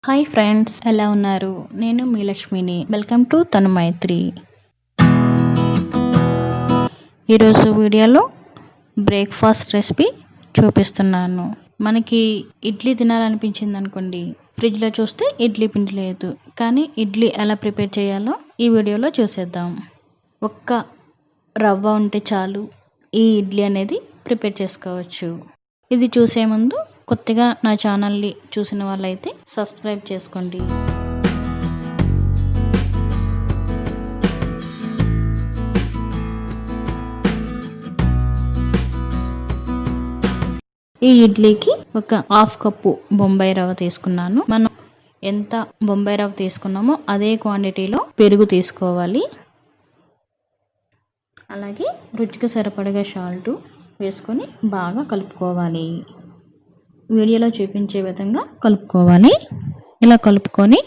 Hi friends, ఎలా ఉన్నారు? నేను మీ లక్ష్మిని. Welcome to TanuMytreyi. ఈరోజు వీడియోలో బ్రేక్ఫాస్ట్ రెసిపీ చూపిస్తున్నాను. మనకి ఇడ్లీ తినాలనిపించింది అనుకోండి, ఫ్రిడ్జ్లో చూస్తే ఇడ్లీ పిండి లేదు, కానీ ఇడ్లీ ఎలా ప్రిపేర్ చేయాలో ఈ వీడియోలో చూసేద్దాం. ఒక్క రవ్వ ఉంటే చాలు ఈ ఇడ్లీ అనేది ప్రిపేర్ చేసుకోవచ్చు. ఇది చూసే ముందు కొత్తగా నా ఛానల్ని చూసిన వాళ్ళైతే సబ్స్క్రైబ్ చేసుకోండి. ఈ ఇడ్లీకి ఒక హాఫ్ కప్పు బొంబాయి రవ్వ తీసుకున్నాను. మనం ఎంత బొంబాయి రవ్వ తీసుకున్నామో అదే క్వాంటిటీలో పెరుగు తీసుకోవాలి. అలాగే రుచికి సరిపడగా సాల్ట్ వేసుకొని బాగా కలుపుకోవాలి. వీడియోలో చూపించే విధంగా కలుపుకోవాలి. ఇలా కలుపుకొని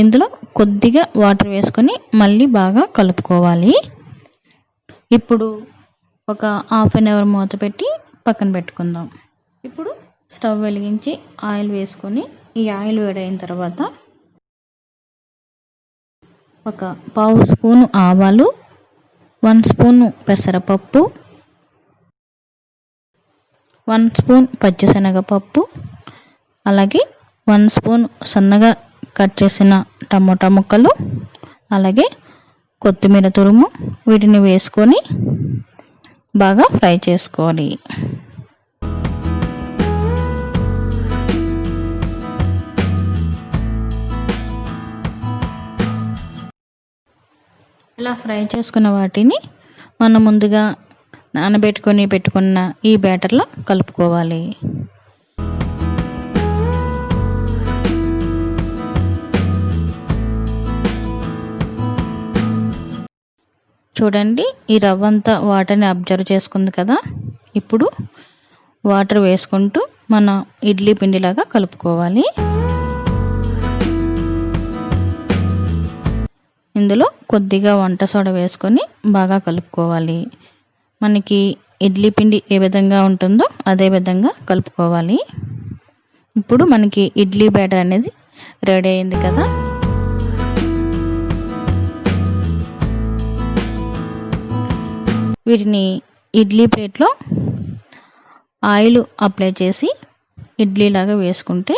ఇందులో కొద్దిగా వాటర్ వేసుకొని మళ్ళీ బాగా కలుపుకోవాలి. ఇప్పుడు ఒక హాఫ్ అన్ అవర్ మూత పెట్టి పక్కన పెట్టుకుందాం. ఇప్పుడు స్టవ్ వెలిగించి ఆయిల్ వేసుకొని ఈ ఆయిల్ వేడైన తర్వాత ఒక పావు స్పూను ఆవాలు, 1 స్పూను పెసరపప్పు, 1 స్పూన్ పచ్చిశనగపప్పు, అలాగే 1 స్పూన్ సన్నగా కట్ చేసిన టమోటా ముక్కలు, అలాగే కొత్తిమీర తురుము, వీటిని వేసుకొని బాగా ఫ్రై చేసుకోవాలి. ఇలా ఫ్రై చేసుకున్న వాటిని మనం ముందుగా పెట్టుకున్న ఈ బ్యాటర్లో కలుపుకోవాలి. చూడండి, ఈ రవ్వ అంతా వాటర్ని అబ్జర్వ్ చేసుకుంది కదా. ఇప్పుడు వాటర్ వేసుకుంటూ మన ఇడ్లీ పిండిలాగా కలుపుకోవాలి. ఇందులో కొద్దిగా వంట సోడా వేసుకొని బాగా కలుపుకోవాలి. మనకి ఇడ్లీ పిండి ఏ విధంగా ఉంటుందో అదే విధంగా కలుపుకోవాలి. ఇప్పుడు మనకి ఇడ్లీ బ్యాటర్ అనేది రెడీ అయింది కదా. వీటిని ఇడ్లీ ప్లేట్లో ఆయిల్ అప్లై చేసి ఇడ్లీలాగా వేసుకుంటే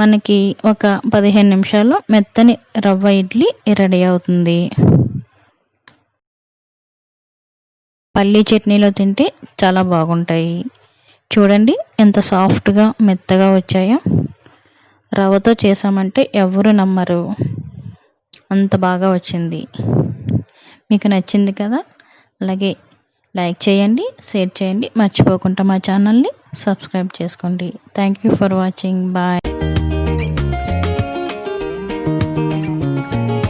మనకి ఒక 15 నిమిషాల్లో మెత్తని రవ్వ ఇడ్లీ రెడీ అవుతుంది. పల్లీ చట్నీలో తింటే చాలా బాగుంటాయి. చూడండి ఎంత సాఫ్ట్గా మెత్తగా వచ్చాయో. రవ్వతో చేసామంటే ఎవరు నమ్మరు, అంత బాగా వచ్చింది. మీకు నచ్చింది కదా. అలాగే లైక్ చేయండి, షేర్ చేయండి, మర్చిపోకుండా మా ఛానల్ని సబ్స్క్రైబ్ చేసుకోండి. Thank you for watching. Bye.